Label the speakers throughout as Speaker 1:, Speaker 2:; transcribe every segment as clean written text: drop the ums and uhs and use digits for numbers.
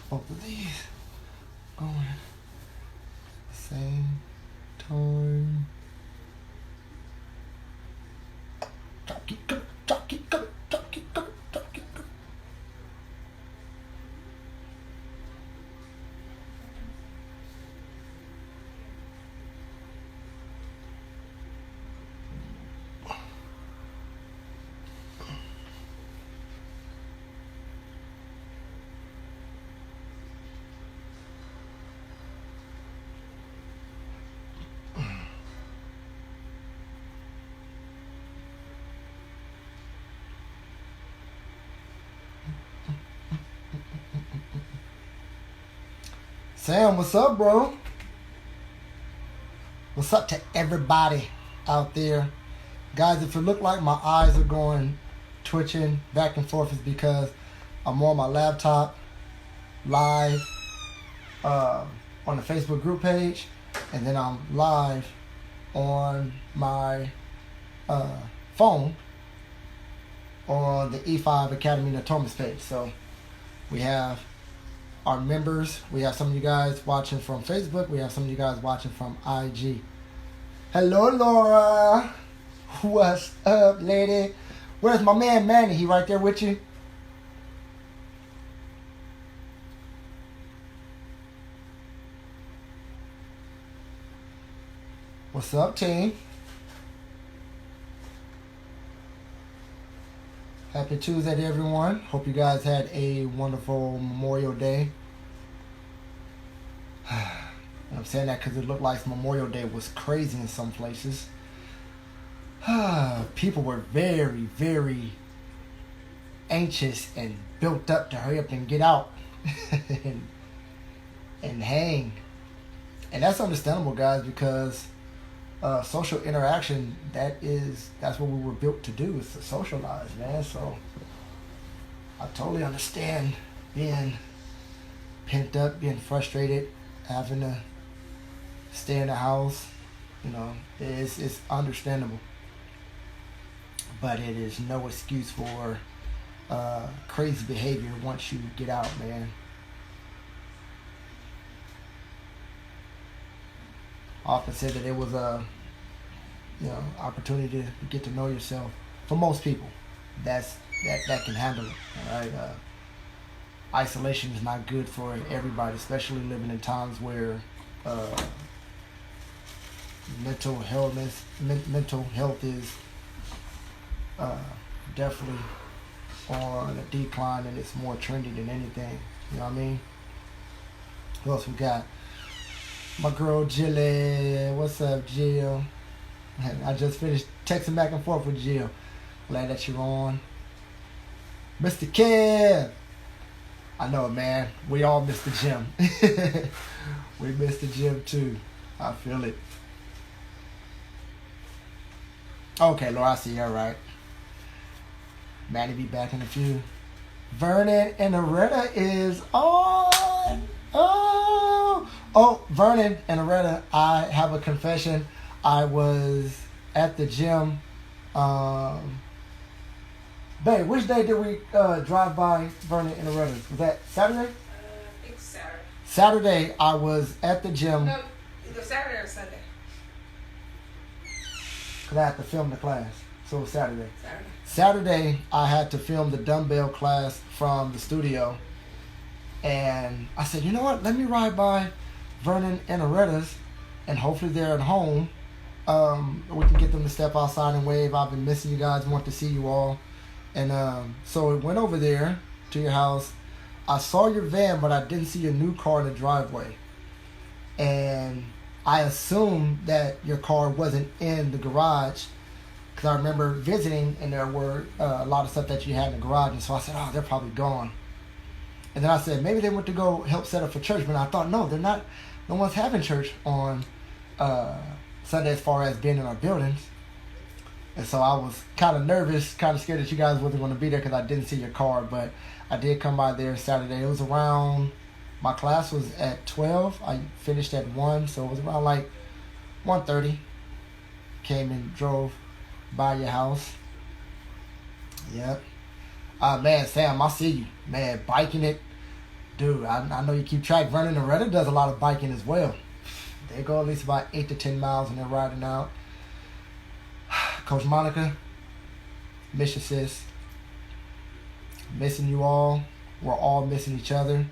Speaker 1: both of these going same time. Drop, keep coming, drop, keep coming, drop, keep coming, drop, keep coming. Sam, what's up, bro? What's up to everybody out there? Guys, if it look like my eyes are going twitching back and forth, it's because I'm on my laptop live on the Facebook group page, and then I'm live on my phone on the E5 Academy Natomas page. So we have our members. We have some of you guys watching from Facebook. We have some of you guys watching from IG. Hello, Laura. What's up, lady? Where's my man, Manny? He right there with you? What's up, team? Happy Tuesday to everyone. Hope you guys had a wonderful Memorial Day. I'm saying that because it looked like Memorial Day was crazy in some places. People were very, very anxious and built up to hurry up and get out and hang. And that's understandable, guys, because social interaction, that's what we were built to do, is to socialize, man. So I totally understand being pent up, being frustrated, having to stay in the house. You know, it's understandable, but it is no excuse for crazy behavior once you get out, man. I often said that it was a opportunity to get to know yourself. For most people, that can handle it. All right, isolation is not good for everybody, especially living in times where mental health is definitely on a decline, and it's more trendy than anything. You know what I mean? Who else we got? My girl Jill. What's up, Jill? I just finished texting back and forth with Jill. Glad that you're on. Mr. Kev. I know, man. We all miss the gym. We miss the gym too. I feel it. Okay, Laura, I see you. All right. Manny be back in a few. Vernon and Aretta is on. Oh, Vernon and Aretta, I have a confession. I was at the gym. Babe, which day did we drive by Vernon and Aretta? Was that Saturday?
Speaker 2: I think Saturday.
Speaker 1: Saturday, I was at the gym.
Speaker 2: No, either Saturday or Sunday.
Speaker 1: Because I had to film the class. So it was Saturday.
Speaker 2: Saturday.
Speaker 1: Saturday, I had to film the dumbbell class from the studio. And I said, you know what? Let me ride by Vernon and Aretta's, and hopefully they're at home. We can get them to step outside and wave. I've been missing you guys. Want to see you all. And so we went over there to your house. I saw your van, but I didn't see your new car in the driveway. And I assumed that your car wasn't in the garage, because I remember visiting and there were a lot of stuff that you had in the garage. And so I said, oh, they're probably gone. And then I said, maybe they went to go help set up for church. But I thought, no, they're not. No one's having church on Sunday as far as being in our buildings. And so I was kind of nervous, kind of scared that you guys wasn't going to be there because I didn't see your car. But I did come by there Saturday. It was around, my class was at 12. I finished at 1. So it was around like 1:30. Came and drove by your house. Yep. Man, Sam, I see you. Man, biking it. Dude, I know you keep track. Vernon and Reddit does a lot of biking as well. They go at least about 8 to 10 miles when they're riding out. Coach Monica, miss you, sis. Missing you all. We're all missing each other.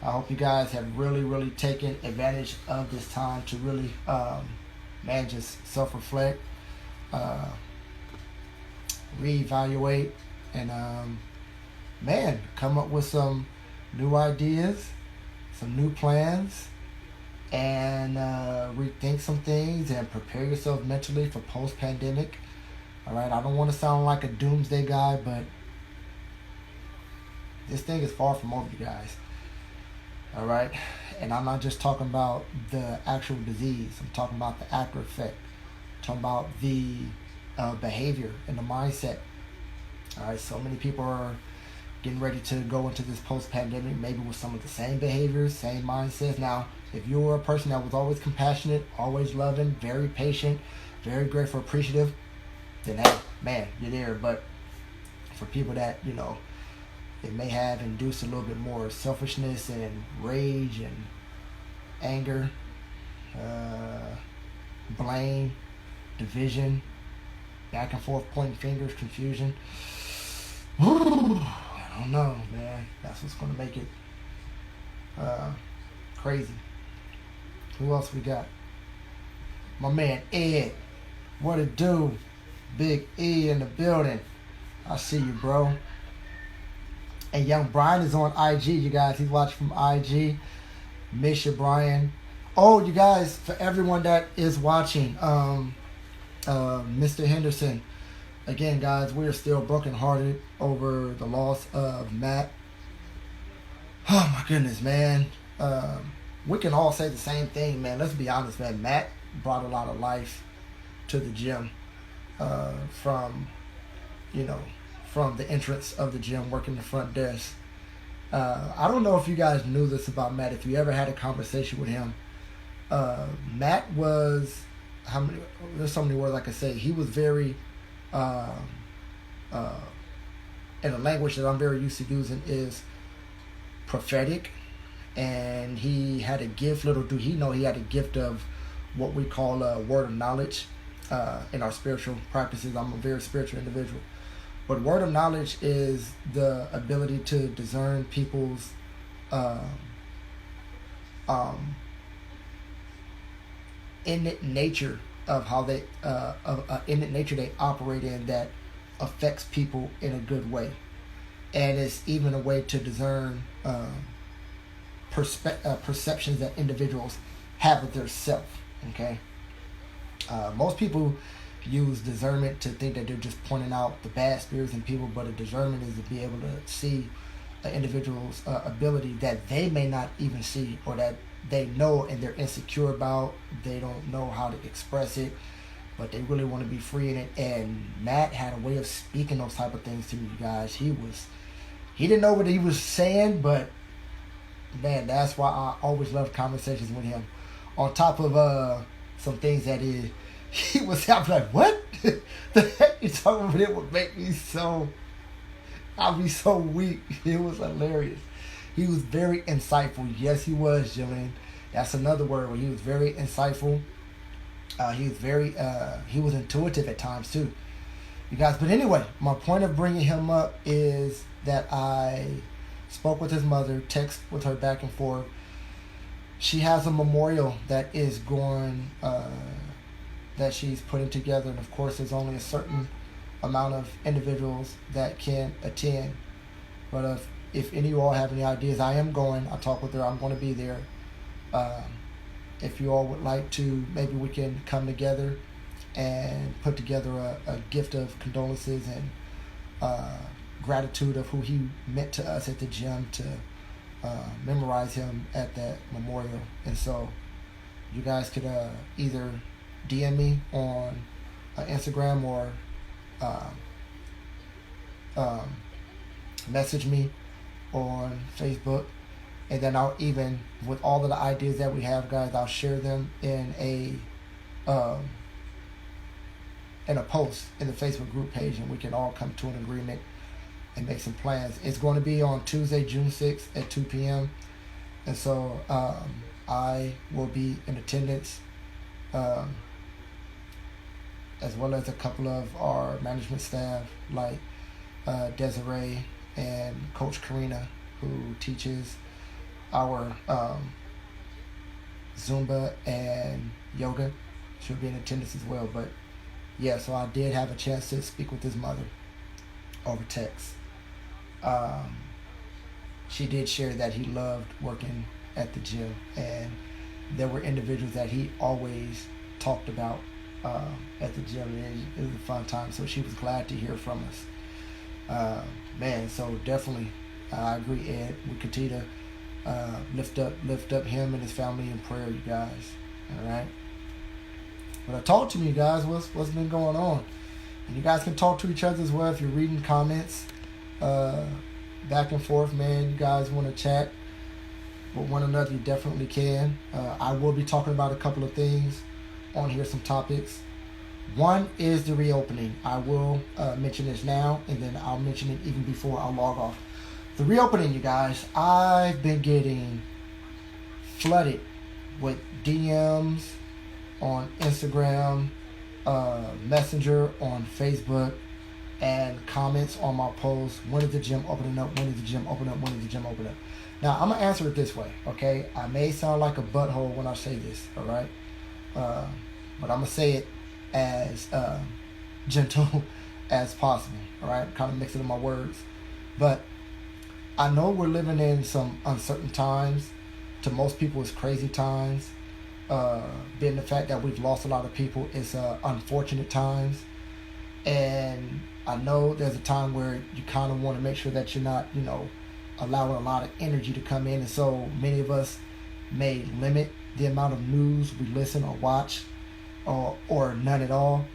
Speaker 1: I hope you guys have really, really taken advantage of this time to really, just self-reflect, reevaluate, and, come up with some new ideas, some new plans, and rethink some things and prepare yourself mentally for post-pandemic. All right, I don't want to sound like a doomsday guy, but this thing is far from over, you guys. All right, and I'm not just talking about the actual disease. I'm talking about the after effect. I'm talking about the behavior and the mindset. All right, so many people are getting ready to go into this post-pandemic, maybe with some of the same behaviors, same mindsets. Now, if you're a person that was always compassionate, always loving, very patient, very grateful, appreciative, then hey, man, you're there. But for people that, it may have induced a little bit more selfishness and rage and anger, blame, division, back and forth pointing fingers, confusion. I don't know, man. That's what's going to make it crazy. Who else we got? My man Ed. What it do? Big E in the building. I see you, bro. And young Brian is on IG, you guys. He's watching from IG. Miss you, Brian. Oh, you guys, for everyone that is watching, Mr. Henderson. Again, guys, we are still brokenhearted over the loss of Matt. Oh, my goodness, man. We can all say the same thing, man. Let's be honest, man. Matt brought a lot of life to the gym from the entrance of the gym, working the front desk. I don't know if you guys knew this about Matt, if you ever had a conversation with him. Matt was, there's so many words I could say. He was very, in a language that I'm very used to using, is prophetic. And he had a gift, little do he know, he had a gift of what we call a word of knowledge in our spiritual practices. I'm a very spiritual individual. But word of knowledge is the ability to discern people's innate nature of how they innate nature they operate in that affects people in a good way, and it's even a way to discern perceptions that individuals have of their self. Okay, most people use discernment to think that they're just pointing out the bad spirits in people, but a discernment is to be able to see an individual's ability that they may not even see, or that they know and they're insecure about. They don't know how to express it, but they really want to be free in it. And Matt had a way of speaking those type of things to me, you guys. He didn't know what he was saying, but man, that's why I always loved conversations with him. On top of some things that he was, I'm like, what the heck you talking about? It would make me I'd be so weak. It was hilarious. He was very insightful. Yes, he was, Jillian. That's another word where he was very insightful. He was intuitive at times too, you guys. But anyway, my point of bringing him up is that I spoke with his mother, text with her back and forth. She has a memorial that is going, that she's putting together, and of course there's only a certain amount of individuals that can attend. But if any of you all have any ideas, I am going. I talked with her. I'm going to be there. If you all would like to, maybe we can come together and put together a gift of condolences and gratitude of who he meant to us at the gym, to memorize him at that memorial. And so you guys could either DM me on Instagram or message me on Facebook, and then I'll even, with all of the ideas that we have, guys, I'll share them in a post in the Facebook group page, and we can all come to an agreement and make some plans. It's going to be on Tuesday, June 6th at 2 p.m. And so I will be in attendance, as well as a couple of our management staff like Desiree and Coach Karina, who teaches our Zumba and yoga. She'll be in attendance as well. But yeah, so I did have a chance to speak with his mother over text. She did share that he loved working at the gym, and there were individuals that he always talked about at the gym. It was a fun time, so she was glad to hear from us. Man, so definitely, I agree, Ed. We continue to lift up him and his family in prayer, you guys. All right. But I talk to you guys. What's been going on? And you guys can talk to each other as well if you're reading comments. Back and forth, man. You guys want to chat with one another, you definitely can. I will be talking about a couple of things on here, some topics. One is the reopening. I will mention this now, and then I'll mention it even before I log off. The reopening, you guys, I've been getting flooded with DMs on Instagram, Messenger on Facebook, and comments on my posts. When is the gym opening up? When is the gym opening up? When is the gym opening up? Now, I'm going to answer it this way, okay? I may sound like a butthole when I say this, all right? But I'm going to say it as gentle as possible, all right? Kind of mixing in my words. But I know we're living in some uncertain times. To most people, it's crazy times. Being the fact that we've lost a lot of people, it's unfortunate times. And I know there's a time where you kind of want to make sure that you're not, allowing a lot of energy to come in. And so many of us may limit the amount of news we listen or watch, or none at all.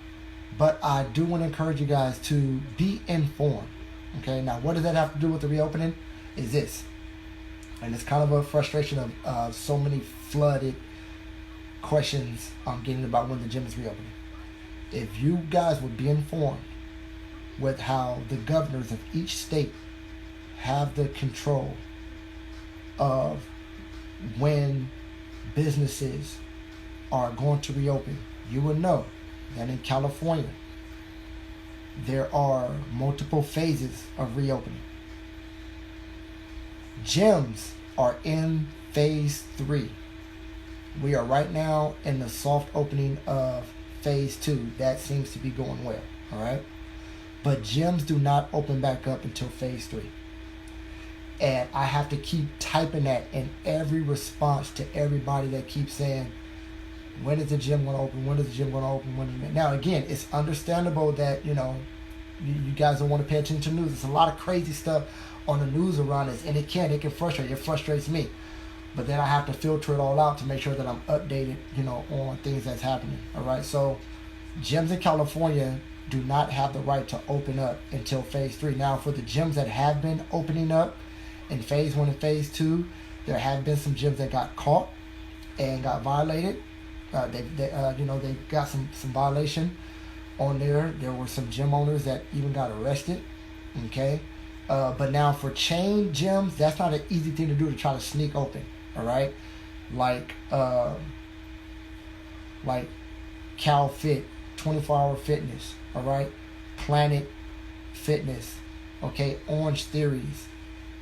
Speaker 1: But I do want to encourage you guys to be informed. Okay, now what does that have to do with the reopening? Is this. And it's kind of a frustration of so many flooded questions I'm getting about when the gym is reopening. If you guys would be informed with how the governors of each state have the control of when businesses are going to reopen, you will know that in California there are multiple phases of reopening. Gyms are in phase 3. We are right now in the soft opening of phase 2. That seems to be going well, all right? But gyms do not open back up until phase 3. And I have to keep typing that in every response to everybody that keeps saying, when is the gym going to open? When is the gym going to open? Now, again, it's understandable that, you guys don't want to pay attention to news. There's a lot of crazy stuff on the news around us, and it can frustrate. It frustrates me. But then I have to filter it all out to make sure that I'm updated, on things that's happening. All right. So gyms in California do not have the right to open up until phase 3. Now, for the gyms that have been opening up in phase 1 and phase 2, there have been some gyms that got caught and got violated. They got some violation on there. There were some gym owners that even got arrested. Okay. But now for chain gyms, that's not an easy thing to do, to try to sneak open. All right, like CalFit, 24-hour fitness. All right, Planet Fitness. Okay, Orange Theories,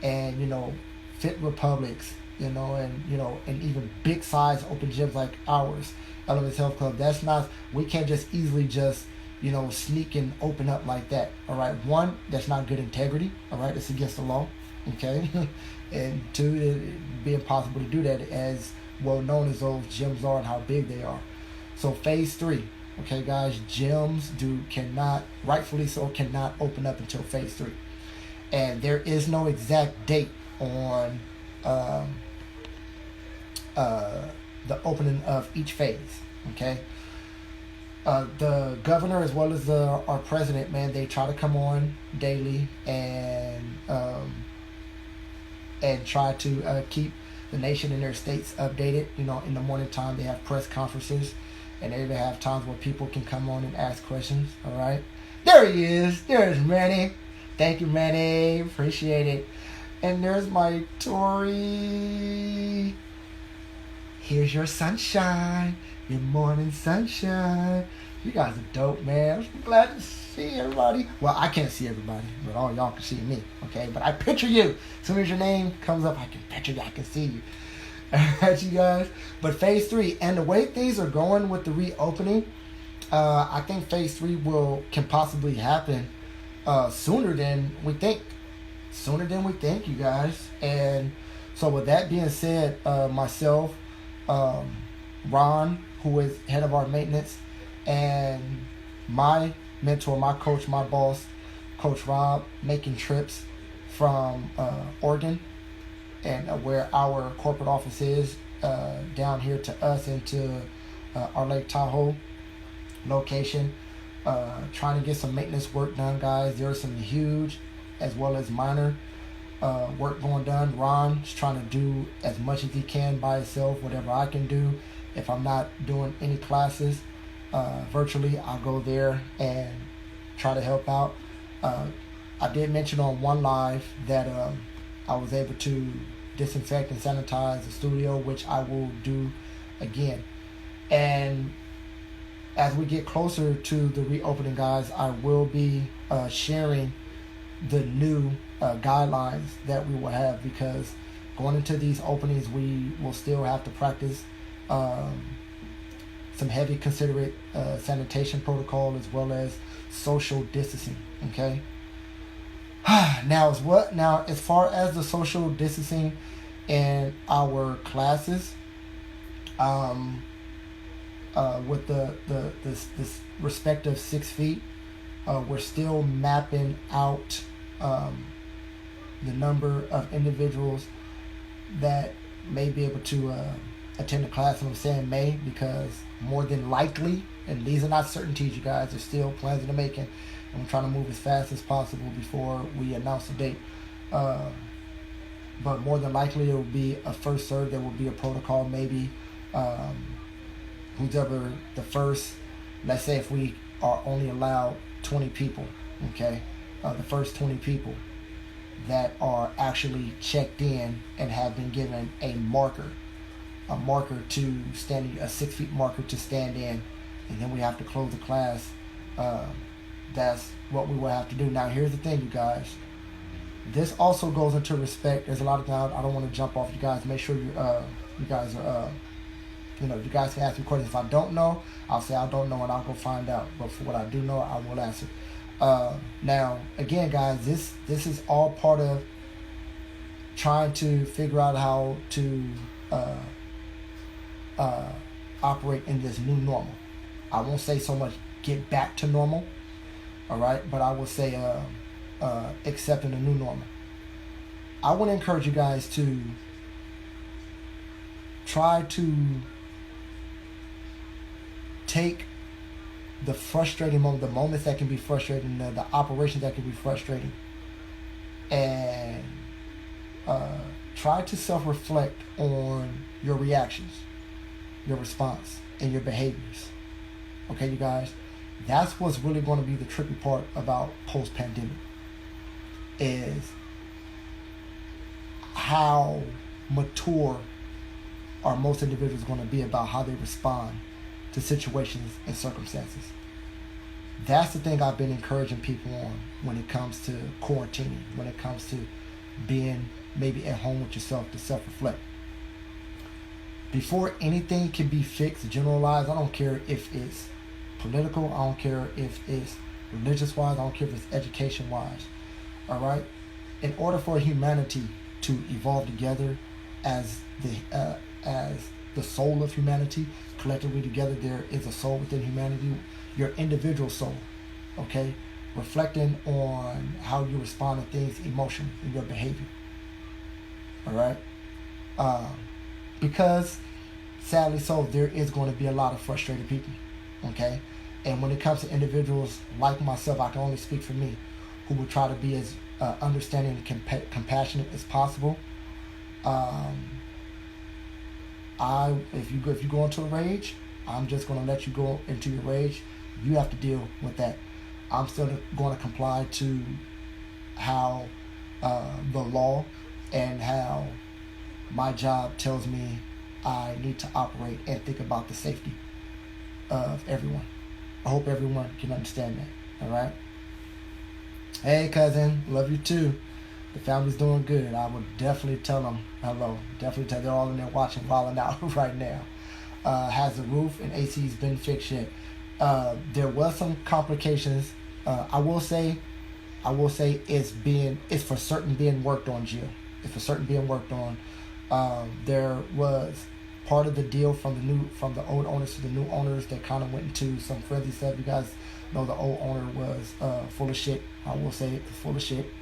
Speaker 1: and Fit Republics. And even big size open gyms like ours, Elements Health Club. That's not. We can't just easily sneak and open up like that. All right. One, that's not good integrity. All right. It's against the law. Okay. And two, it'd be impossible to do that, as well known as those gyms are and how big they are. So phase 3. Okay, guys, gyms rightfully so, cannot open up until phase 3. And there is no exact date on the opening of each phase. Okay. The governor, as well as our president, man, they try to come on daily and try to keep the nation and their states updated. In the morning time, they have press conferences, and they even have times where people can come on and ask questions. All right, there he is. There's Manny. Thank you, Manny. Appreciate it. And there's my Tori. Here's your sunshine. Your morning sunshine. You guys are dope, man. I'm glad to see everybody. Well, I can't see everybody, but all y'all can see me, okay? But I picture you. As soon as your name comes up, I can picture you. I can see you. Alright, you guys. But phase 3, and the way things are going with the reopening, I think phase 3 can possibly happen sooner than we think. Sooner than we think, you guys. And so with that being said, myself, Ron, who is head of our maintenance, and my mentor, my coach, my boss, Coach Rob, making trips from Oregon and where our corporate office is down here to us into our Lake Tahoe location, trying to get some maintenance work done, guys. There's some huge as well as minor work going done. Ron's trying to do as much as he can by himself, whatever I can do. If I'm not doing any classes virtually, I'll go there and try to help out. I did mention on one live that I was able to disinfect and sanitize the studio, which I will do again. And as we get closer to the reopening, guys, I will be sharing the new guidelines that we will have, because going into these openings, we will still have to practice some heavy considerate sanitation protocol as well as social distancing. Okay. Now as far as the social distancing in our classes, with this respective 6 feet, we're still mapping out the number of individuals that may be able to attend the class. And I'm saying may because more than likely, and these are not certainties, you guys, there's still plans in the making, and we're trying to move as fast as possible before we announce the date. But more than likely, it will be a first serve. There will be a protocol, maybe who's ever the first. Let's say if we are only allowed 20 people, okay, the first 20 people that are actually checked in and have been given a marker to stand, a 6 feet marker to stand in, and then we have to close the class. That's what we will have to do. Now, here's the thing, you guys. This also goes into respect. There's a lot of times I don't want to jump off you guys. Make sure you guys are, you guys can ask me questions. If I don't know, I'll say I don't know and I'll go find out. But for what I do know, I will answer. Now, again, guys, this is all part of trying to figure out how to operate in this new normal. I won't say so much get back to normal, all right, but I will say accepting the new normal. I want to encourage you guys to try to take the frustrating moment, the moments that can be frustrating, the operations that can be frustrating, and try to self-reflect on your reactions, your response, and your behaviors. Okay, you guys? That's what's really going to be the tricky part about post-pandemic, is how mature are most individuals going to be about how they respond to situations and circumstances. That's the thing I've been encouraging people on when it comes to quarantining, when it comes to being maybe at home with yourself, to self-reflect. Before anything can be fixed, generalized, I don't care if it's political, I don't care if it's religious-wise, I don't care if it's education-wise, all right? In order for humanity to evolve together as the soul of humanity, collectively together, there is a soul within humanity, your individual soul, okay? Reflecting on how you respond to things emotionally in your behavior, all right? Because sadly so, there is going to be a lot of frustrated people, okay? And when it comes to individuals like myself, I can only speak for me, who will try to be as understanding and compassionate as possible. If you go into a rage, I'm just going to let you go into your rage. You have to deal with that. I'm still going to comply to how the law and how my job tells me I need to operate and think about the safety of everyone. I hope everyone can understand that. All right. Hey, cousin, love you too. The family's doing good. I would definitely tell them hello. Definitely tell they're all in there watching, wilding out right now. Has the roof and AC's been fixed yet? There was some complications. I will say it's for certain being worked on, Jill. It's for certain being worked on. There was part of the deal from the old owners to the new owners that kind of went into some frenzy stuff. You guys know the old owner was full of shit. I will say it, full of shit.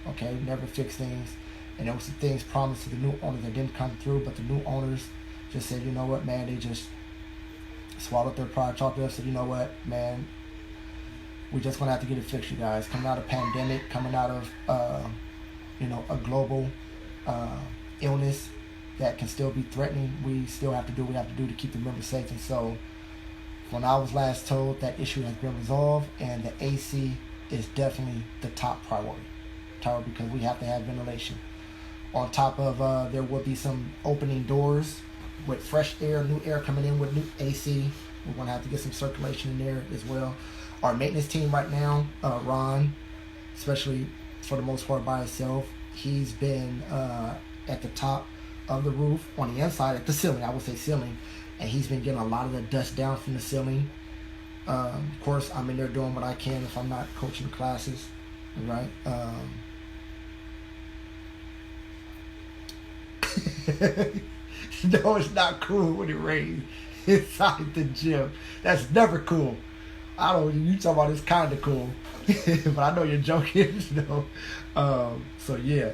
Speaker 1: Okay, never fixed things, and there was some things promised to the new owners that didn't come through. But the new owners just said, you know what, man, they just swallowed their pride, talked to us, said, you know what, man, we're just gonna have to get it fixed, you guys. Coming out of pandemic, coming out of a global illness that can still be threatening, we still have to do what we have to do to keep the members safe. And so, when I was last told, that issue has been resolved, and the AC is definitely the top priority, because we have to have ventilation. On top of there will be some opening doors with fresh air, new air coming in with new AC. We're going to have to get some circulation in there as well. Our maintenance team right now, Ron, especially for the most part by himself, he's been at the top of the roof, on the inside at the ceiling, I would say ceiling, and he's been getting a lot of the dust down from the ceiling. Of course, I'm in there doing what I can if I'm not coaching classes, right? No, it's not cool when it rains inside the gym. That's never cool. You talking about it's kind of cool, but I know you're joking. So yeah.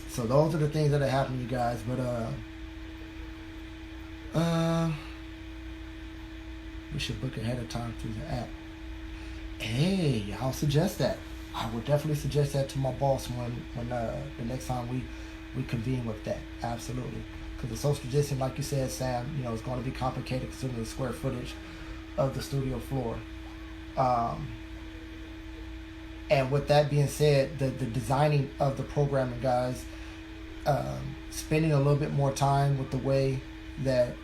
Speaker 1: So those are the things that are happening, you guys. But we should book ahead of time through the app. Hey, I'll suggest that. I would definitely suggest that to my boss when the next time we convene with that. Absolutely. Because the social distancing, like you said, Sam, is going to be complicated considering the square footage of the studio floor. And with that being said, the designing of the programming, guys, spending a little bit more time with the way that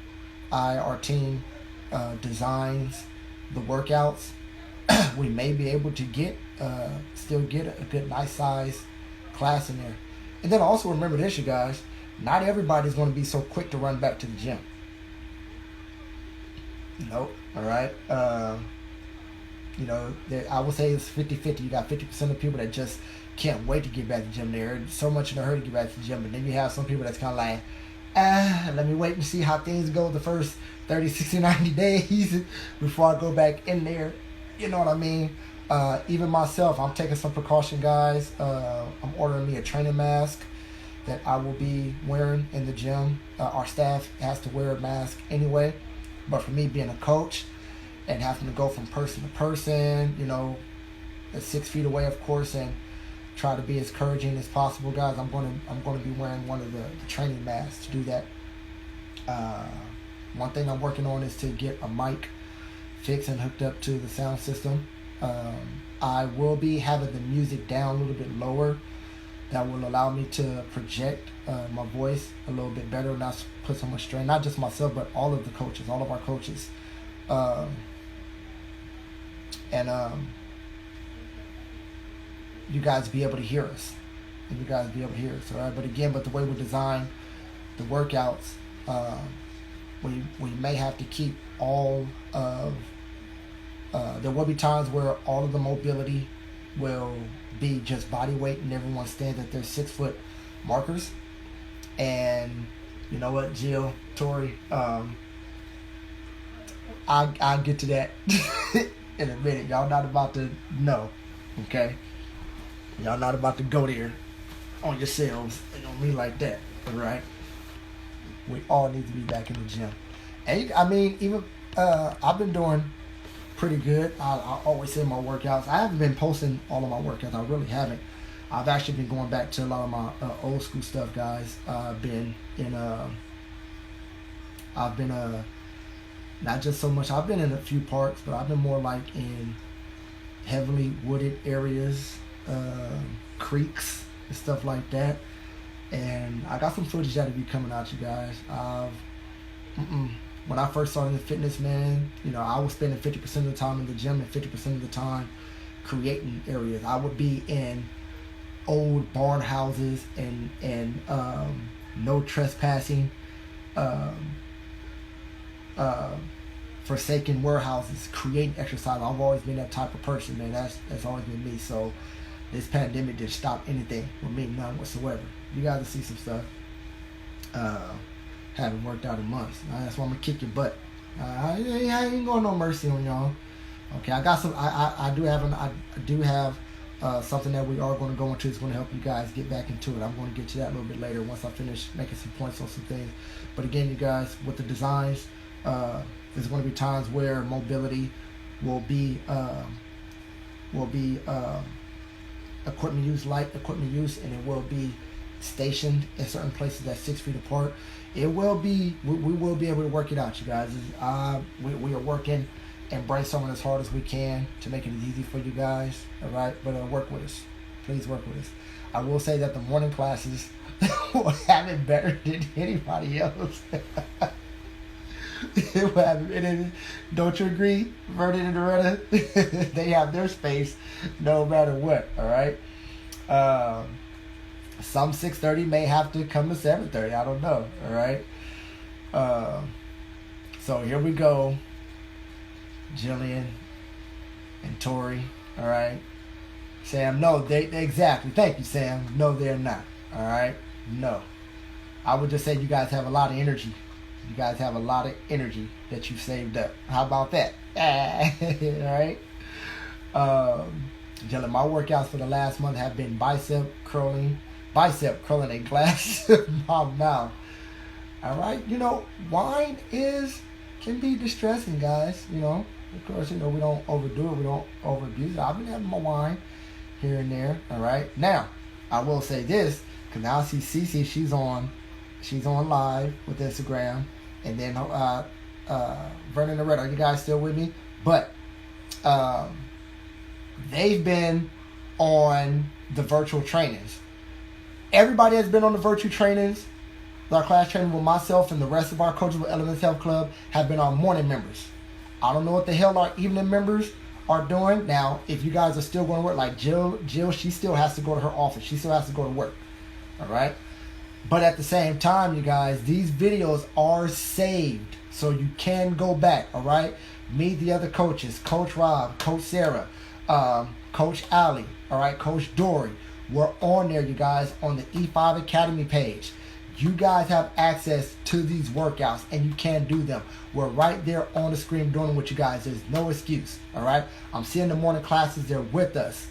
Speaker 1: our team designs the workouts, we may be able to still get a good, nice size class in there. And then also remember this, you guys, not everybody's going to be so quick to run back to the gym. Nope. All right. I would say it's 50-50. You got 50% of people that just can't wait to get back to the gym. They're so much in a hurry to get back to the gym. But then you have some people that's kind of like, let me wait and see how things go the first 30, 60, 90 days before I go back in there. You know what I mean? Even myself, I'm taking some precaution, guys. I'm ordering me a training mask that I will be wearing in the gym. Our staff has to wear a mask anyway. But for me being a coach and having to go from person to person, 6 feet away, of course, and try to be as encouraging as possible, guys, I'm going to be wearing one of the training masks to do that. One thing I'm working on is to get a mic fixed and hooked up to the sound system. I will be having the music down a little bit lower. That will allow me to project my voice a little bit better and not put so much strain, not just myself, but all of our coaches. You guys be able to hear us. All right? But again, the way we design the workouts, we may have to keep all of, there will be times where all of the mobility will be just body weight and everyone stands at their 6 foot markers. And you know what, Jill, Tori, I'll get to that in a minute. Y'all not about to know, okay? Y'all not about to go there on yourselves and on me like that, all right? We all need to be back in the gym. And even I've been doing pretty good. I always say my workouts. I haven't been posting all of my workouts. I really haven't. I've actually been going back to a lot of my old school stuff, guys. I've been not just so much. I've been in a few parks, but I've been more like in heavily wooded areas, creeks and stuff like that. And I got some footage that'll be coming out, you guys. When I first started in fitness, man, you know, I was spending 50% of the time in the gym and 50% of the time creating areas. I would be in old barn houses and no trespassing, forsaken warehouses, creating exercise. I've always been that type of person, man. That's always been me. So this pandemic didn't stop anything with me, none whatsoever. You guys will see some stuff. Haven't worked out in months. That's why I'm gonna kick your butt. I ain't going no mercy on y'all. Okay, I got some. I do have something that we are going to go into. It's going to help you guys get back into it. I'm going to get to that a little bit later once I finish making some points on some things. But again, you guys, with the designs, there's going to be times where mobility will be equipment use, light equipment use, and it will be stationed in certain places that's 6 feet apart. It will be, we will be able to work it out, you guys. We are working and brainstorming as hard as we can to make it as easy for you guys, all right? But work with us. Please work with us. I will say that the morning classes will have it better than anybody else. Don't you agree, Vernon and Loretta? They have their space no matter what, all right? Some 6:30 may have to come to 7:30. I don't know, all right? So here we go. Jillian and Tori, all right? Sam, no, they exactly. Thank you, Sam. No, they're not, all right? No. I would just say you guys have a lot of energy. You guys have a lot of energy that you've saved up. How about that? All right? Jillian, my workouts for the last month have been bicep curling in glass my mouth. All right? You know, wine can be distressing, guys. You know, of course, you know, we don't overdo it. We don't overabuse it. I've been having my wine here and there. All right? Now, I will say this, because now I see Cece, she's on live with Instagram. And then Vernon and Red, are you guys still with me? But they've been on the virtual trainings. Everybody has been on the virtual trainings. Our class training with myself and the rest of our coaches with Elements Health Club have been our morning members. I don't know what the hell our evening members are doing. Now, if you guys are still going to work, like Jill, she still has to go to her office. She still has to go to work. All right? But at the same time, you guys, these videos are saved. So you can go back, all right? Meet the other coaches, Coach Rob, Coach Sarah, Coach Allie, all right, Coach Dory. We're on there, you guys, on the E5 Academy page. You guys have access to these workouts, and you can do them. We're right there on the screen doing them with you guys. There's no excuse, all right? I'm seeing the morning classes. They're with us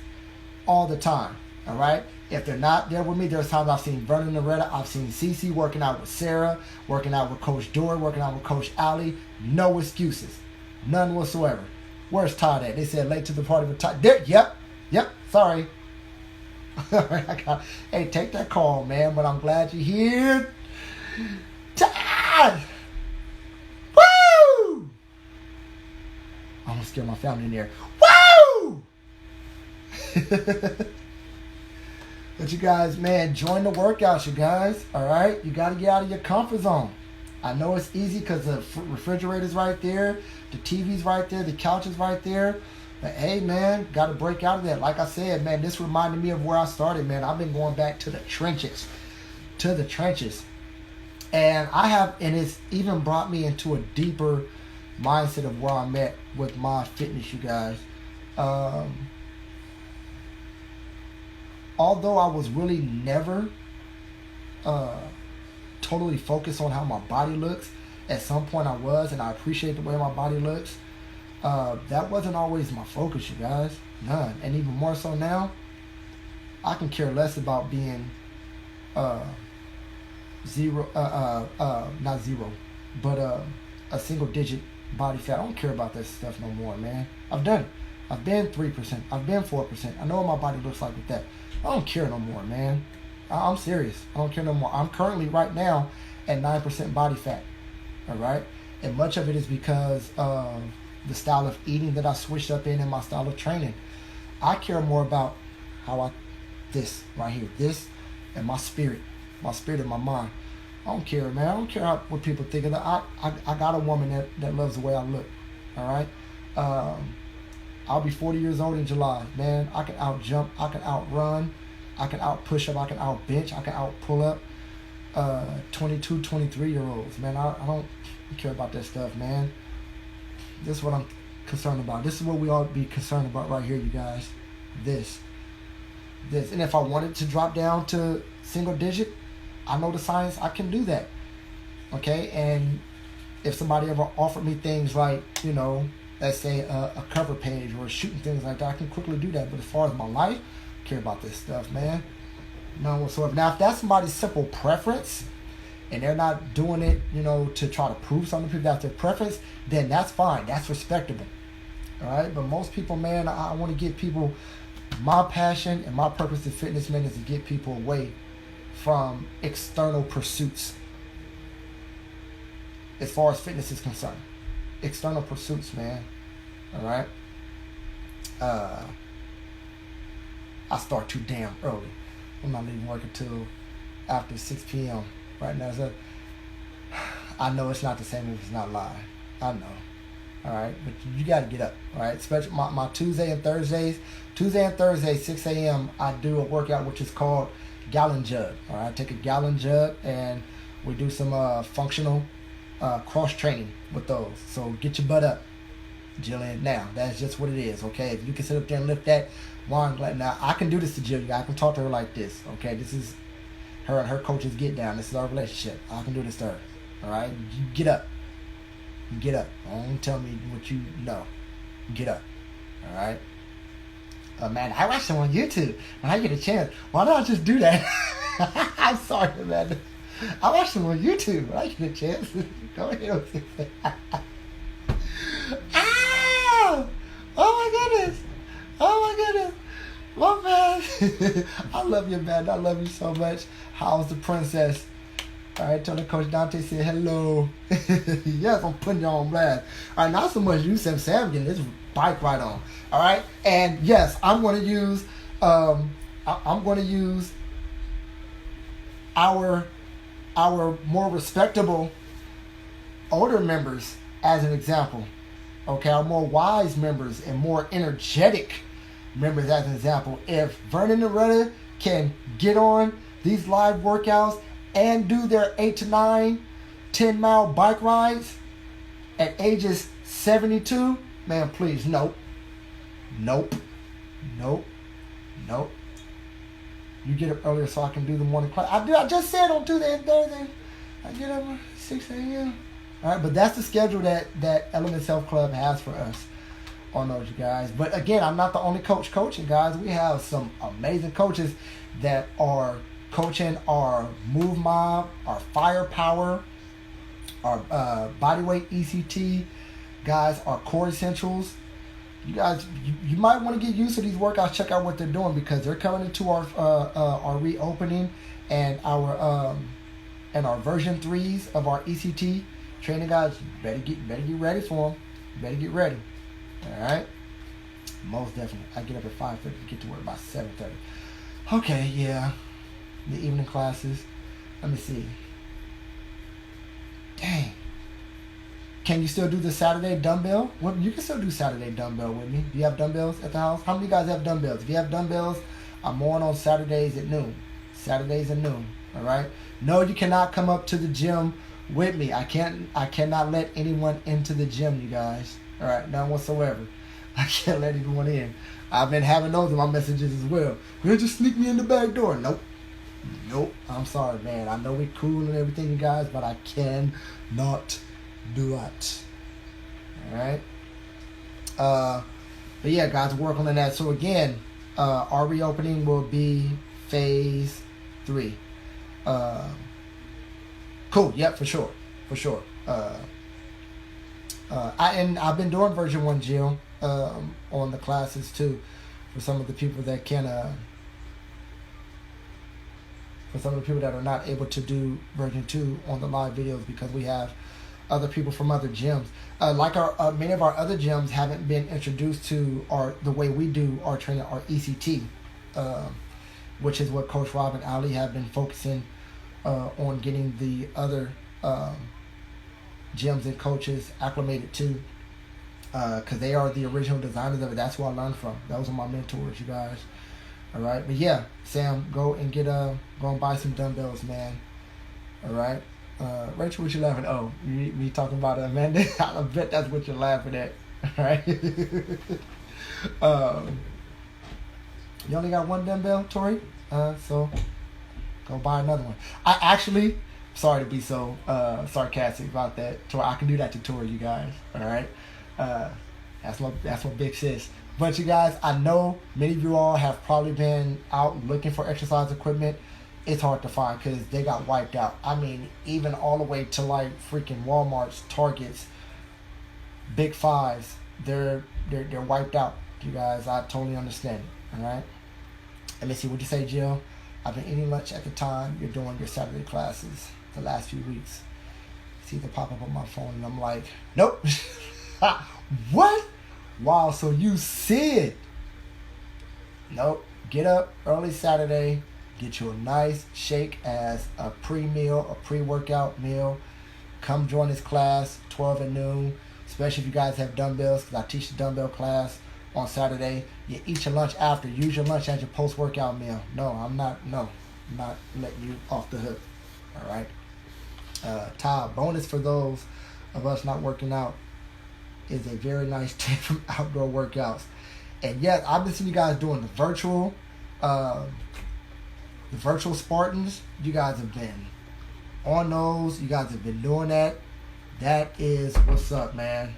Speaker 1: all the time, all right? If they're not there with me, there's times I've seen Vernon and Loretta, I've seen Cece working out with Sarah, working out with Coach Dory, working out with Coach Allie. No excuses. None whatsoever. Where's Todd at? They said late to the party with Todd. There, yep, sorry. Hey, take that call, man, but I'm glad you're here. Todd! Woo! I'm going to scare my family in there. Woo! But you guys, man, join the workouts, you guys. All right? You got to get out of your comfort zone. I know it's easy because the refrigerator's right there. The TV's right there. The couch is right there. But hey, man, got to break out of that. Like I said, man, this reminded me of where I started, man. I've been going back to the trenches. And it's even brought me into a deeper mindset of where I'm at with my fitness, you guys. Although I was really never totally focused on how my body looks, at some point I was, and I appreciate the way my body looks. That wasn't always my focus, you guys. None. And even more so now, I can care less about being not zero, but a single digit body fat. I don't care about that stuff no more, man. I've done it. I've been 3%. I've been 4%. I know what my body looks like with that. I don't care no more, man. I'm serious. I don't care no more. I'm currently right now at 9% body fat. All right? And much of it is because of the style of eating that I switched up in and my style of training. I care more about how I This right here. This and my spirit and my mind. I don't care, man. I don't care what people think of that. I got a woman that loves the way I look. All right. I'll be 40 years old in July. Man, I can out jump. I can outrun. I can out push up. I can out bench. I can out pull up 22, 23-year-olds. Man, I don't care about that stuff, man. This is what I'm concerned about. This is what we ought to be concerned about right here, you guys. This. And if I wanted to drop down to single digit, I know the science. I can do that. Okay? And if somebody ever offered me things like, let's say a cover page or shooting things like that, I can quickly do that. But as far as my life, I care about this stuff, man. None whatsoever. Now, if that's somebody's simple preference and they're not doing it, to try to prove something to people, that's their preference, then that's fine. That's respectable. All right? But most people, man, I want to get people, my passion and my purpose in fitness, man, is to get people away from external pursuits as far as fitness is concerned. External pursuits, man. All right? I start too damn early. I'm not even working till after 6 p.m. right now. So I know it's not the same if it's not live. I know. All right? But you got to get up. All right? Especially my Tuesday and Thursdays. Tuesday and Thursday, 6 a.m., I do a workout which is called gallon jug. All right? I take a gallon jug and we do some functional cross training with those. So get your butt up, Jillian. Now, that's just what it is, okay? If you can sit up there and lift that, now I can do this to Jillian. I can talk to her like this, okay? This is her and her coach's get down. This is our relationship. I can do this to her, all right? You get up. You get up. Don't tell me what you know. Get up, all right? Man, I watched them on YouTube. When I get a chance, why don't I just do that? I'm sorry, man. I watched them on YouTube. When I get a chance, go ahead. Ow! Oh my goodness! Oh my goodness! Well, man, I love you, man. I love you so much. How's the princess? All right, tell the coach Duante said hello. Yes, I'm putting you on blast. All right, not so much you, Sam getting this bike right on. All right, and yes, I'm going to use our more respectable older members as an example. Okay, our more wise members and more energetic members as an example. If Vernon and Loretta can get on these live workouts and do their 8 to 9, 10-mile bike rides at ages 72, man, please, nope. You get up earlier so I can do the morning class. I just said on Tuesday and Thursday, I get up at 6 a.m. All right, but that's the schedule that Elements Health Club has for us on those, you guys. But again, I'm not the only coach coaching, guys. We have some amazing coaches that are coaching our Move Mob, our Firepower, our Bodyweight ECT, guys, our Core Essentials. You guys, you might want to get used to these workouts. Check out what they're doing because they're coming into our reopening and our version 3s of our ECT training, guys. You better get ready for them. You better get ready. All right. Most definitely. I get up at 5:30 to get to work by 7:30. Okay, yeah. The evening classes. Let me see. Dang. Can you still do the Saturday dumbbell? Well, you can still do Saturday dumbbell with me. Do you have dumbbells at the house? How many of you guys have dumbbells? If you have dumbbells, I'm on Saturdays at noon. Saturdays at noon. All right? No, you cannot come up to the gym with me. I cannot let anyone into the gym, you guys. All right? None whatsoever. I can't let anyone in. I've been having those in my messages as well. Will just sneak me in the back door? Nope. I'm sorry, man. I know we're cool and everything, you guys, but I cannot do it. Alright? But yeah, guys, we're working on that. So again, our reopening will be phase 3. Cool. Yep, for sure. I've been doing version 1, Jill, on the classes too, for some of the people that for some of the people that are not able to do version 2 on the live videos because we have other people from other gyms. Like many of our other gyms haven't been introduced to the way we do our training, our ECT. which is what Coach Rob and Ali have been focusing on getting the other gyms and coaches acclimated to, because they are the original designers of it. That's who I learned from. Those are my mentors, you guys. All right, but yeah, Sam, go and go and buy some dumbbells, man. All right, Rachel, what you laughing at? Oh, me talking about Amanda? I bet that's what you're laughing at. All right. You only got one dumbbell, Tori. So go buy another one. I actually, sorry to be so sarcastic about that, Tori. I can do that to Tori, you guys. All right. That's my big sis. But you guys, I know many of you all have probably been out looking for exercise equipment. It's hard to find because they got wiped out. I mean, even all the way to like freaking Walmart's, Targets, Big Fives, they're wiped out. You guys, I totally understand it. All right. Let me see what you say, Jill. I've been eating lunch at the time you're doing your Saturday classes the last few weeks. See the pop up on my phone, and I'm like, nope. What? Wow, so you see it. Nope. Get up early Saturday. Get you a nice shake as a pre-meal, a pre-workout meal. Come join this class, 12 at noon. Especially if you guys have dumbbells, because I teach the dumbbell class on Saturday. You eat your lunch after. Use your lunch as your post-workout meal. I'm not letting you off the hook. All right. Todd, bonus for those of us not working out is a very nice tip from Outdoor Workouts. And yes, I've been seeing you guys doing the virtual Spartans. You guys have been on those. You guys have been doing that. That is what's up, man.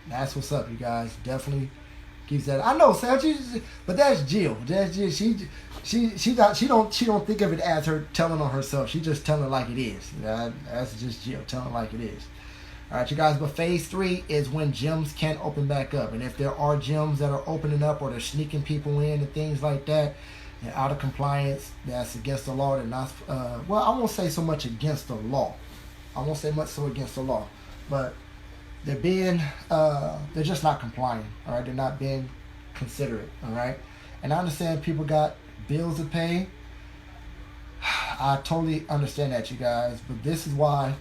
Speaker 1: That's what's up, you guys. Definitely keeps that. I know, Sam. But that's Jill. That's Jill. She don't think of it as her telling on herself. She just telling it like it is. That's just Jill telling it like it is. All right, you guys, but phase 3 is when gyms can open back up. And if there are gyms that are opening up or they're sneaking people in and things like that, and out of compliance, that's against the law. They're not, well, I won't say so much against the law. I won't say much so against the law. But they're just not complying, all right? They're not being considerate, all right? And I understand people got bills to pay. I totally understand that, you guys. But this is why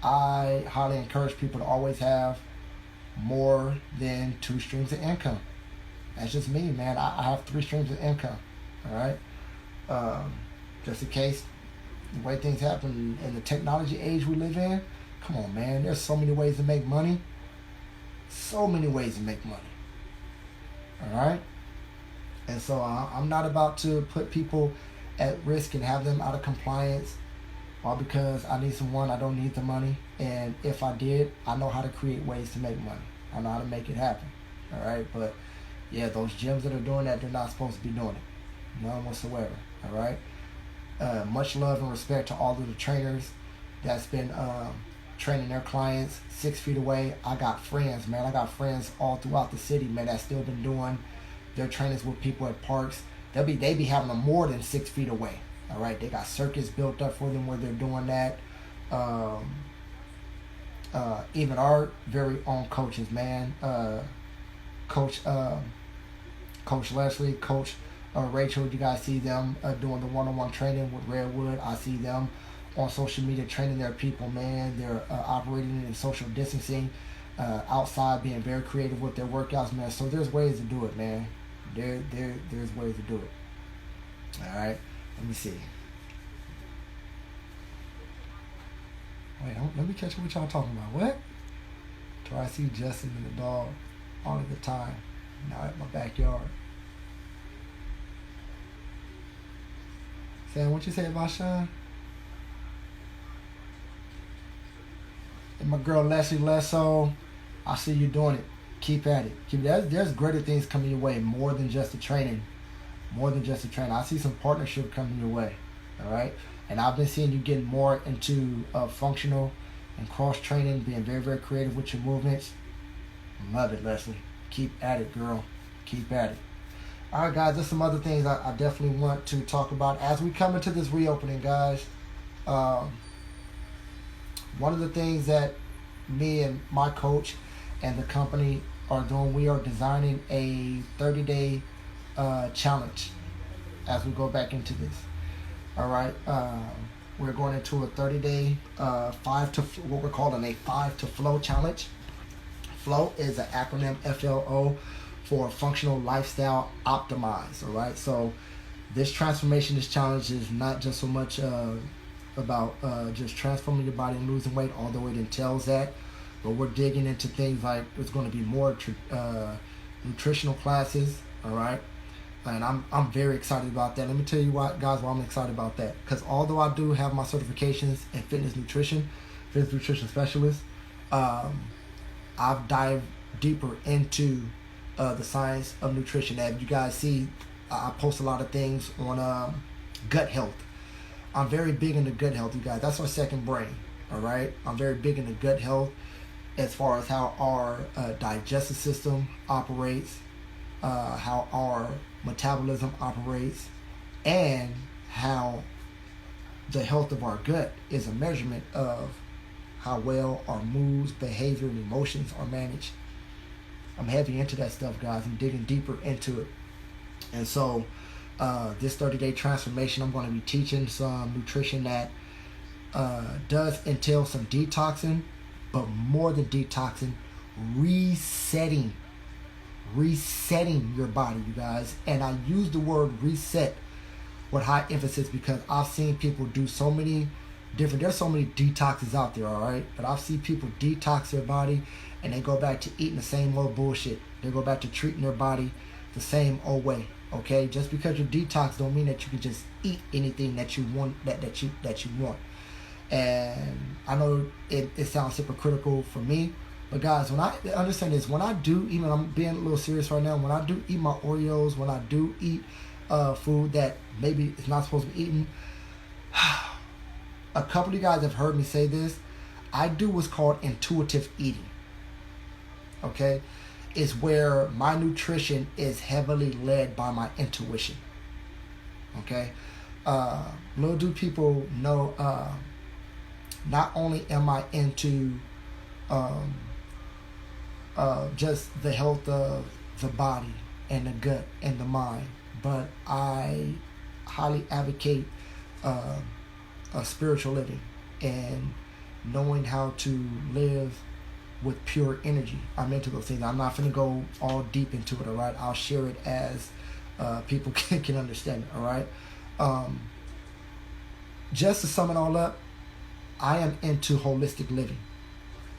Speaker 1: I highly encourage people to always have more than 2 streams of income. That's just me, man. I have 3 streams of income, all right? Just in case the way things happen in the technology age we live in, come on, man. There's so many ways to make money. So many ways to make money, all right? And so I'm not about to put people at risk and have them out of compliance. All because I need someone, I don't need the money. And if I did, I know how to create ways to make money. I know how to make it happen. All right? But, yeah, those gyms that are doing that, they're not supposed to be doing it. None whatsoever. All right? Much love and respect to all of the trainers that's been training their clients 6 feet away. I got friends, man. I got friends all throughout the city, man, that's still been doing their trainings with people at parks. They be having them more than 6 feet away. All right, they got circuits built up for them where they're doing that. Even our very own coaches, man. Coach Leslie, Coach Rachel, you guys see them doing the one-on-one training with Redwood. I see them on social media training their people, man. They're operating in social distancing, outside, being very creative with their workouts, man. So there's ways to do it, man. There's ways to do it. All right. Let me see. Wait, let me catch what y'all talking about. What? Till I see Justin and the dog all of the time. Now at my backyard. Sam, what you say about Sean? And my girl Leslie Lesso, I see you doing it. Keep at it. There's greater things coming your way, more than just the training. More than just a trainer. I see some partnership coming your way. All right? And I've been seeing you getting more into functional and cross training, being very, very creative with your movements. Love it, Leslie. Keep at it, girl. Keep at it. All right, guys, there's some other things I definitely want to talk about as we come into this reopening, guys. One of the things that me and my coach and the company are doing, we are designing a 30-day challenge. as we go back into this. All right. We're going into a 30-day what we're calling a 5 to Flow challenge. Flow is an acronym, FLO, for Functional Lifestyle Optimize. All right. So this transformation, this challenge is not just so much about just transforming your body and losing weight, although it entails that. But we're digging into things like it's going to be more nutritional classes. All right. And I'm very excited about that. Let me tell you why I'm excited about that. Because although I do have my certifications in fitness nutrition specialist, I've dived deeper into the science of nutrition. As you guys see, I post a lot of things on gut health. I'm very big into gut health, you guys. That's my second brain. All right. I'm very big into gut health as far as how our digestive system operates, how our metabolism operates, and how the health of our gut is a measurement of how well our moods, behavior, and emotions are managed. I'm heavy into that stuff, guys. I'm digging deeper into it. And so this 30-day transformation, I'm going to be teaching some nutrition that does entail some detoxing, but more than detoxing, resetting your body, you guys. And I use the word reset with high emphasis because I've seen people do so many there's so many detoxes out there, all right? But I've seen people detox their body and they go back to eating the same old bullshit. They go back to treating their body the same old way, okay? Just because you're detox don't mean that you can just eat anything that you want, that you want. And I know it sounds hypocritical for me, but guys, when I understand this, when I do, even I'm being a little serious right now, when I do eat my Oreos, when I do eat food that maybe is not supposed to be eaten, a couple of you guys have heard me say this, I do what's called intuitive eating. Okay? It's where my nutrition is heavily led by my intuition. Okay? Little do people know, not only am I into just the health of the body and the gut and the mind, but I highly advocate spiritual living and knowing how to live with pure energy. I'm into those things. I'm not going to go all deep into it, all right? I'll share it as people can understand it, all right? Just to sum it all up, I am into holistic living.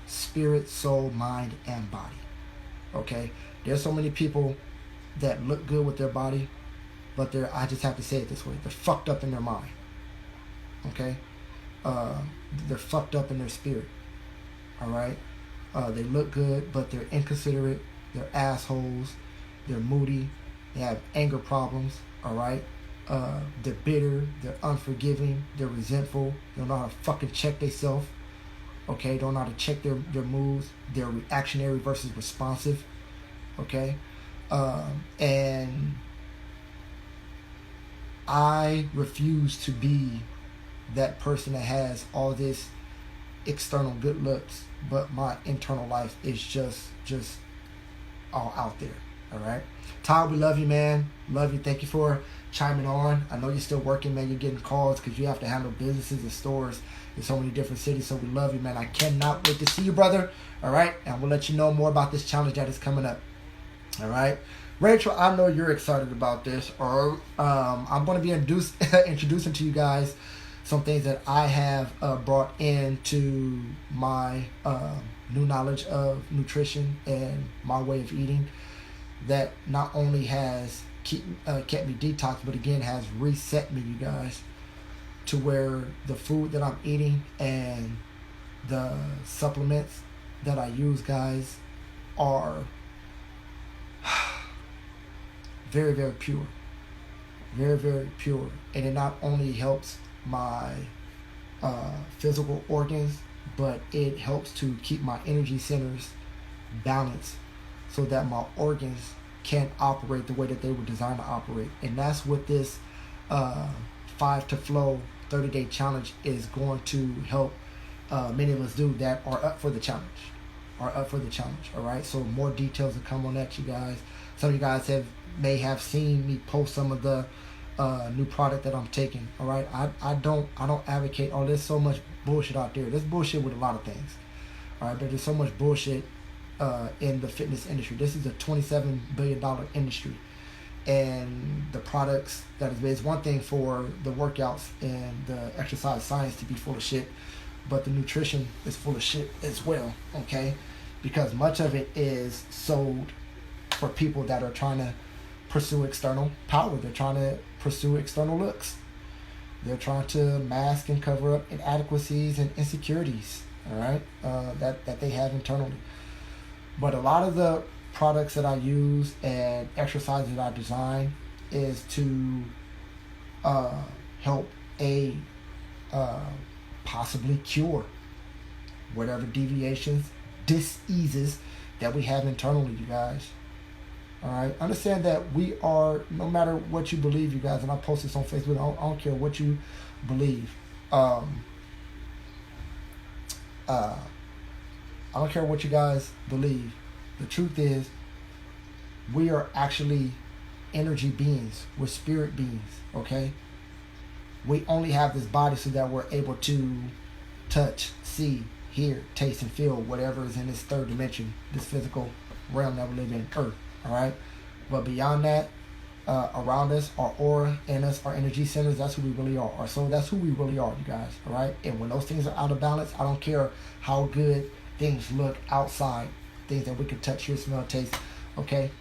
Speaker 1: Spirit, soul, mind, and body. Okay? There's so many people that look good with their body, but I just have to say it this way, they're fucked up in their mind. Okay? They're fucked up in their spirit. All right? They look good, but they're inconsiderate, they're assholes, they're moody, they have anger problems, all right? They're bitter, they're unforgiving, they're resentful, they don't know how to fucking check themselves, okay? Don't know how to check their moods, they're reactionary versus responsive, okay? And I refuse to be that person that has all this external good looks, but my internal life is just all out there. All right, Todd, we love you, man. Love you. Thank you for chiming on. I know you're still working, man. You're getting calls because you have to handle businesses and stores in so many different cities. So we love you, man. I cannot wait to see you, brother. All right, and we'll let you know more about this challenge that is coming up. All right, Rachel, I know you're excited about this. Or I'm going to be introducing to you guys some things that I have brought into my new knowledge of nutrition and my way of eating that not only has kept me detoxed, but again has reset me, you guys, to where the food that I'm eating and the supplements that I use, guys, are very, very pure. Very, very pure. And it not only helps my physical organs, but it helps to keep my energy centers balanced so that my organs can operate the way that they were designed to operate. And that's what this 5 to Flow 30-day challenge is going to help many of us do that are up for the challenge. All right, so more details will come on that, you guys. Some of you guys may have seen me post some of the new product that I'm taking. All right, I don't advocate. Oh, there's so much bullshit out there. There's bullshit with a lot of things. All right, but there's so much bullshit in the fitness industry. This is a $27 billion industry, and the products that is made. It's one thing for the workouts and the exercise science to be full of shit, but the nutrition is full of shit as well. Okay, because much of it is sold for people that are trying to pursue external power. They're trying to pursue external looks. They're trying to mask and cover up inadequacies and insecurities, all right, that they have internally. But a lot of the products that I use and exercises that I design is to help possibly cure whatever deviations, diseases that we have internally, you guys. All right, understand that we are, no matter what you believe, you guys, and I post this on Facebook, I don't care what you believe. I don't care what you guys believe. The truth is, we are actually energy beings. We're spirit beings, okay? We only have this body so that we're able to touch, see, hear, taste, and feel whatever is in this third dimension, this physical realm that we live in, Earth. All right, but beyond that, around us, our aura, in us, our energy centers, that's who we really are. Our soul, that's who we really are, you guys. All right, and when those things are out of balance, I don't care how good things look outside, things that we can touch, hear, smell, taste. Okay,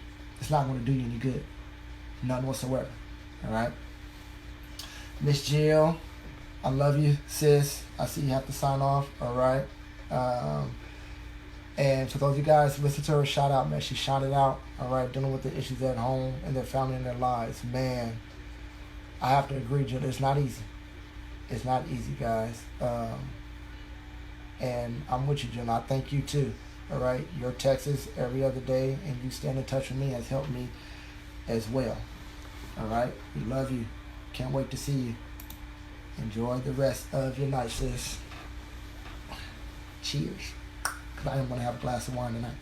Speaker 1: it's not going to do you any good, none whatsoever. All right, Miss Jill, I love you, sis. I see you have to sign off. All right. And for those of you guys who listen to her shout out, man, she shouted out, all right, dealing with the issues at home and their family and their lives. Man, I have to agree, Jill, it's not easy. It's not easy, guys. And I'm with you, Jill. I thank you too, all right? Your texts every other day and you staying in touch with me has helped me as well, all right? We love you. Can't wait to see you. Enjoy the rest of your night, sis. Cheers. Because I am going to have a glass of wine tonight.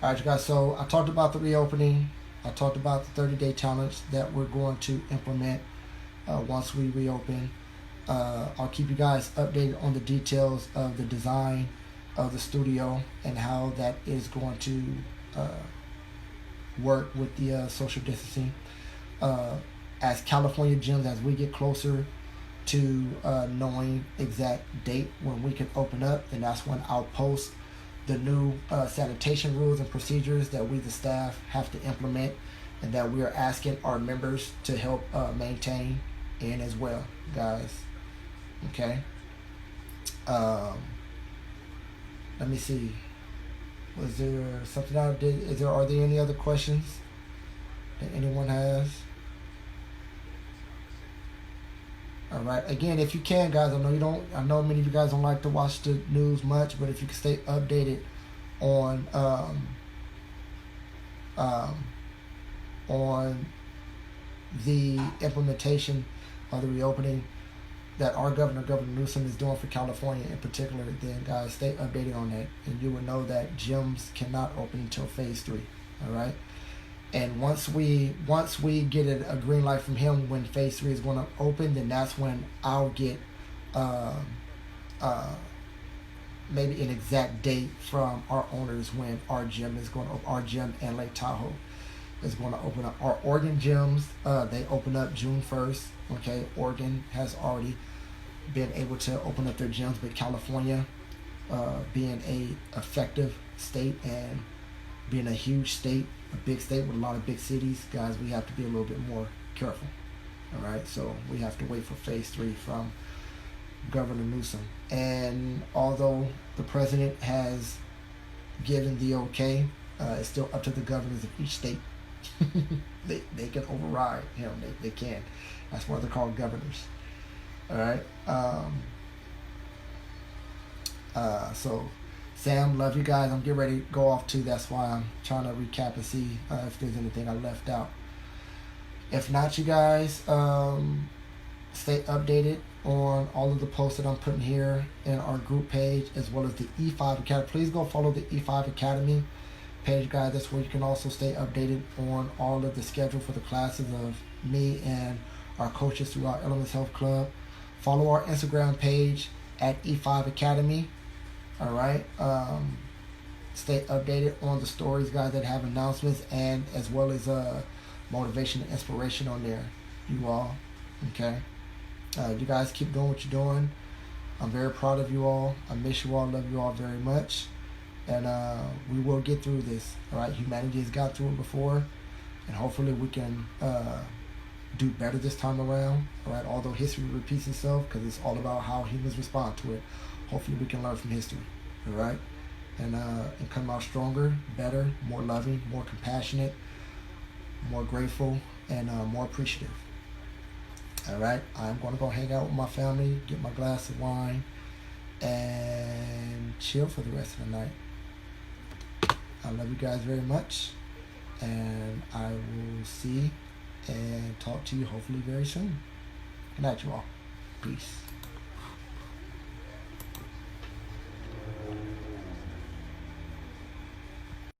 Speaker 1: Alright, you guys, so I talked about the reopening. I talked about the 30-day challenge that we're going to implement once we reopen. I'll keep you guys updated on the details of the design of the studio and how that is going to work with the social distancing. As California gyms, as we get closer to knowing exact date when we can open up, then that's when I'll post the new sanitation rules and procedures that we the staff have to implement and that we are asking our members to help maintain in as well, guys. Okay. Let me see, was there something I did? Are there any other questions that anyone has? All right. Again, if you can, guys, I know many of you guys don't like to watch the news much, but if you can stay updated on the implementation of the reopening that our Governor Newsom, is doing for California in particular, then guys, stay updated on that, and you will know that gyms cannot open until phase 3. All right. And once we get a green light from him when phase 3 is going to open, then that's when I'll get maybe an exact date from our owners when our gym and Lake Tahoe is going to open up. Our Oregon gyms, they open up June 1st. Okay, Oregon has already been able to open up their gyms, but California, being a effective state and being a huge state, a big state with a lot of big cities, guys, we have to be a little bit more careful. All right, so we have to wait for phase 3 from Governor Newsom. And although the president has given the okay, it's still up to the governors of each state. they can override him. They can. That's why they're called governors. All right. So Sam, love you guys. I'm getting ready to go off too. That's why I'm trying to recap and see if there's anything I left out. If not, you guys, stay updated on all of the posts that I'm putting here in our group page, as well as the E5 Academy. Please go follow the E5 Academy page, guys. That's where you can also stay updated on all of the schedule for the classes of me and our coaches throughout Elements Health Club. Follow our Instagram page at E5 Academy. All right. Stay updated on the stories, guys, that have announcements and as well as motivation and inspiration on there. You all, okay? You guys keep doing what you're doing. I'm very proud of you all. I miss you all. Love you all very much. And we will get through this. All right. Humanity has got through it before, and hopefully we can do better this time around. All right. Although history repeats itself, because it's all about how humans respond to it. Hopefully we can learn from history. All right. And come out stronger, better, more loving, more compassionate, more grateful, and more appreciative. All right. I'm going to go hang out with my family, get my glass of wine, and chill for the rest of the night. I love you guys very much, and I will see and talk to you hopefully very soon. Good night, you all. Peace.